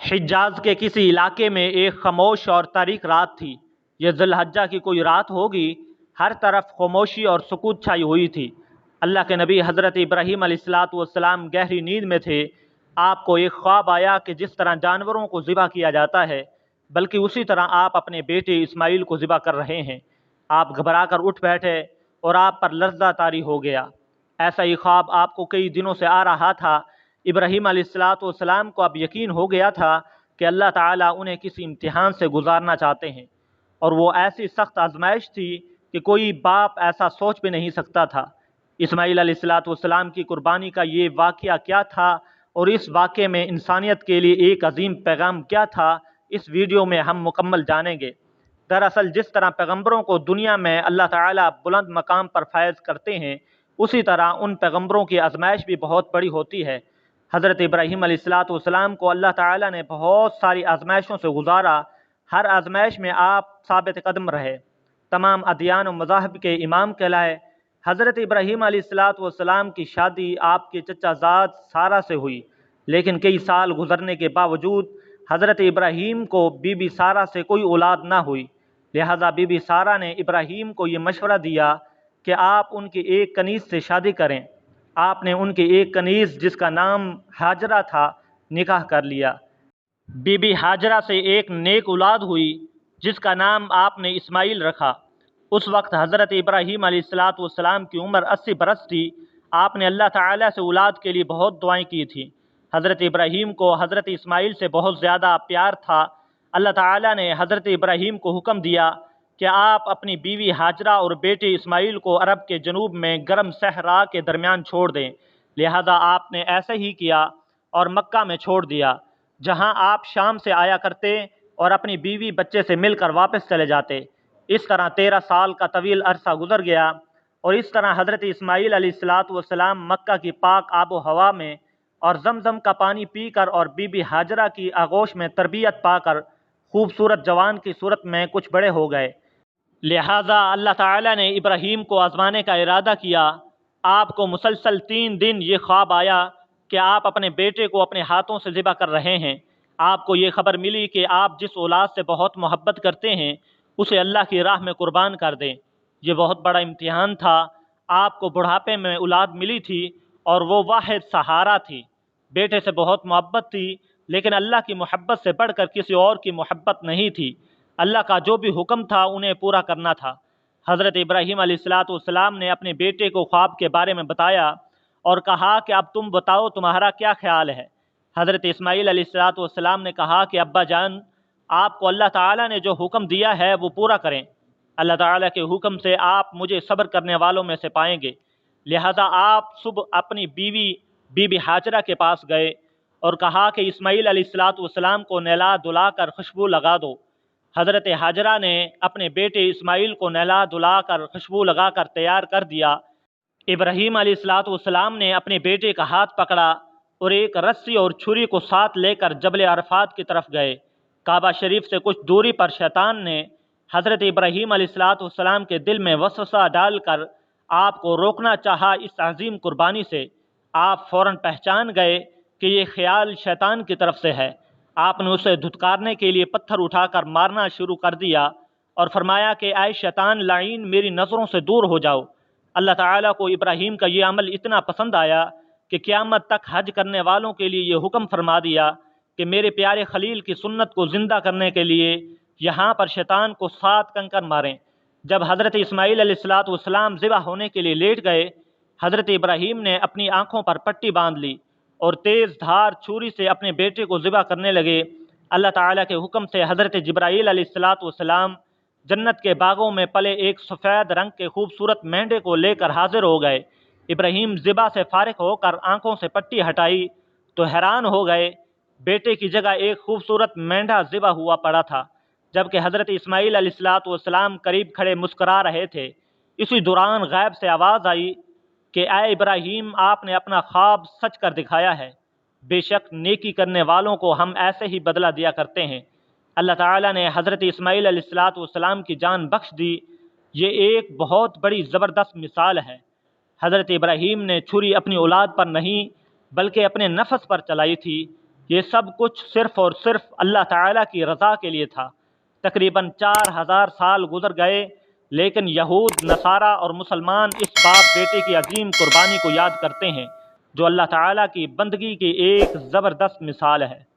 حجاز کے کسی علاقے میں ایک خاموش اور تاریک رات تھی۔ یہ ذی الحجہ کی کوئی رات ہوگی۔ ہر طرف خاموشی اور سکوت چھائی ہوئی تھی۔ اللہ کے نبی حضرت ابراہیم علیہ السلام گہری نیند میں تھے۔ آپ کو ایک خواب آیا کہ جس طرح جانوروں کو ذبح کیا جاتا ہے، بلکہ اسی طرح آپ اپنے بیٹے اسماعیل کو ذبح کر رہے ہیں۔ آپ گھبرا کر اٹھ بیٹھے اور آپ پر لرزہ طاری ہو گیا۔ ایسا ہی خواب آپ کو کئی دنوں سے آ رہا تھا۔ ابراہیم علیہ السلام کو اب یقین ہو گیا تھا کہ اللہ تعالیٰ انہیں کسی امتحان سے گزارنا چاہتے ہیں، اور وہ ایسی سخت آزمائش تھی کہ کوئی باپ ایسا سوچ بھی نہیں سکتا تھا۔ اسماعیل علیہ السلام کی قربانی کا یہ واقعہ کیا تھا، اور اس واقعے میں انسانیت کے لیے ایک عظیم پیغام کیا تھا، اس ویڈیو میں ہم مکمل جانیں گے۔ دراصل جس طرح پیغمبروں کو دنیا میں اللہ تعالیٰ بلند مقام پر فائز کرتے ہیں، اسی طرح ان پیغمبروں کی آزمائش بھی بہت بڑی ہوتی ہے۔ حضرت ابراہیم علیہ السلام کو اللہ تعالیٰ نے بہت ساری آزمائشوں سے گزارا۔ ہر آزمائش میں آپ ثابت قدم رہے، تمام ادیان و مذاہب کے امام کہلائے۔ حضرت ابراہیم علیہ السلام کی شادی آپ کے چچا زاد سارہ سے ہوئی، لیکن کئی سال گزرنے کے باوجود حضرت ابراہیم کو بی بی سارہ سے کوئی اولاد نہ ہوئی۔ لہذا بی بی سارہ نے ابراہیم کو یہ مشورہ دیا کہ آپ ان کی ایک کنیز سے شادی کریں۔ آپ نے ان کی ایک کنیز جس کا نام ہاجرہ تھا نکاح کر لیا۔ بی بی ہاجرہ سے ایک نیک اولاد ہوئی جس کا نام آپ نے اسماعیل رکھا۔ اس وقت حضرت ابراہیم علیہ السلام کی عمر 80 برس تھی۔ آپ نے اللہ تعالیٰ سے اولاد کے لیے بہت دعائیں کی تھیں۔ حضرت ابراہیم کو حضرت اسماعیل سے بہت زیادہ پیار تھا۔ اللہ تعالیٰ نے حضرت ابراہیم کو حکم دیا کہ آپ اپنی بیوی ہاجرہ اور بیٹے اسماعیل کو عرب کے جنوب میں گرم صحرا کے درمیان چھوڑ دیں۔ لہذا آپ نے ایسے ہی کیا اور مکہ میں چھوڑ دیا، جہاں آپ شام سے آیا کرتے اور اپنی بیوی بچے سے مل کر واپس چلے جاتے۔ اس طرح 13 سال کا طویل عرصہ گزر گیا، اور اس طرح حضرت اسماعیل علیہ السلام مکہ کی پاک آب و ہوا میں اور زمزم کا پانی پی کر اور بی بی ہاجرہ کی آغوش میں تربیت پا کر خوبصورت جوان کی صورت میں کچھ بڑے ہو گئے۔ لہٰذا اللہ تعالیٰ نے ابراہیم کو آزمانے کا ارادہ کیا۔ آپ کو مسلسل 3 دن یہ خواب آیا کہ آپ اپنے بیٹے کو اپنے ہاتھوں سے ذبح کر رہے ہیں۔ آپ کو یہ خبر ملی کہ آپ جس اولاد سے بہت محبت کرتے ہیں اسے اللہ کی راہ میں قربان کر دیں۔ یہ بہت بڑا امتحان تھا۔ آپ کو بڑھاپے میں اولاد ملی تھی اور وہ واحد سہارا تھی۔ بیٹے سے بہت محبت تھی، لیکن اللہ کی محبت سے بڑھ کر کسی اور کی محبت نہیں تھی۔ اللہ کا جو بھی حکم تھا انہیں پورا کرنا تھا۔ حضرت ابراہیم علیہ السلام نے اپنے بیٹے کو خواب کے بارے میں بتایا اور کہا کہ اب تم بتاؤ تمہارا کیا خیال ہے۔ حضرت اسماعیل علیہ السلام نے کہا کہ ابا جان، آپ کو اللہ تعالیٰ نے جو حکم دیا ہے وہ پورا کریں۔ اللہ تعالیٰ کے حکم سے آپ مجھے صبر کرنے والوں میں سے پائیں گے۔ لہذا آپ صبح اپنی بیوی بی بی ہاجرہ کے پاس گئے اور کہا کہ اسماعیل علیہ السلام کو نہلا دھلا کر خوشبو لگا دو۔ حضرت ہاجرہ نے اپنے بیٹے اسماعیل کو نہلا دھلا کر خوشبو لگا کر تیار کر دیا۔ ابراہیم علیہ السلام نے اپنے بیٹے کا ہاتھ پکڑا اور ایک رسی اور چھری کو ساتھ لے کر جبل عرفات کی طرف گئے۔ کعبہ شریف سے کچھ دوری پر شیطان نے حضرت ابراہیم علیہ السلام کے دل میں وسوسہ ڈال کر آپ کو روکنا چاہا اس عظیم قربانی سے۔ آپ فوراً پہچان گئے کہ یہ خیال شیطان کی طرف سے ہے۔ آپ نے اسے دھتکارنے کے لیے پتھر اٹھا کر مارنا شروع کر دیا اور فرمایا کہ اے شیطان لعین، میری نظروں سے دور ہو جاؤ۔ اللہ تعالیٰ کو ابراہیم کا یہ عمل اتنا پسند آیا کہ قیامت تک حج کرنے والوں کے لیے یہ حکم فرما دیا کہ میرے پیارے خلیل کی سنت کو زندہ کرنے کے لیے یہاں پر شیطان کو 7 کنکر ماریں۔ جب حضرت اسماعیل علیہ السلام ذبح ہونے کے لیے لیٹ گئے، حضرت ابراہیم نے اپنی آنکھوں پر پٹی باندھ لی اور تیز دھار چھری سے اپنے بیٹے کو ذبح کرنے لگے۔ اللہ تعالیٰ کے حکم سے حضرت جبرائیل علیہ السلام جنت کے باغوں میں پلے ایک سفید رنگ کے خوبصورت مینڈے کو لے کر حاضر ہو گئے۔ ابراہیم ذبح سے فارغ ہو کر آنکھوں سے پٹی ہٹائی تو حیران ہو گئے۔ بیٹے کی جگہ ایک خوبصورت مینڈا ذبح ہوا پڑا تھا، جبکہ حضرت اسماعیل علیہ السلام قریب کھڑے مسکرا رہے تھے۔ اسی دوران غیب سے آواز آئی کہ اے ابراہیم، آپ نے اپنا خواب سچ کر دکھایا ہے۔ بے شک نیکی کرنے والوں کو ہم ایسے ہی بدلہ دیا کرتے ہیں۔ اللہ تعالیٰ نے حضرت اسماعیل علیہ السلام کی جان بخش دی۔ یہ ایک بہت بڑی زبردست مثال ہے۔ حضرت ابراہیم نے چھری اپنی اولاد پر نہیں بلکہ اپنے نفس پر چلائی تھی۔ یہ سب کچھ صرف اور صرف اللہ تعالیٰ کی رضا کے لیے تھا۔ تقریباً 4000 سال گزر گئے، لیکن یہود، نصارہ اور مسلمان اس باپ بیٹے کی عظیم قربانی کو یاد کرتے ہیں، جو اللہ تعالیٰ کی بندگی کی ایک زبردست مثال ہے۔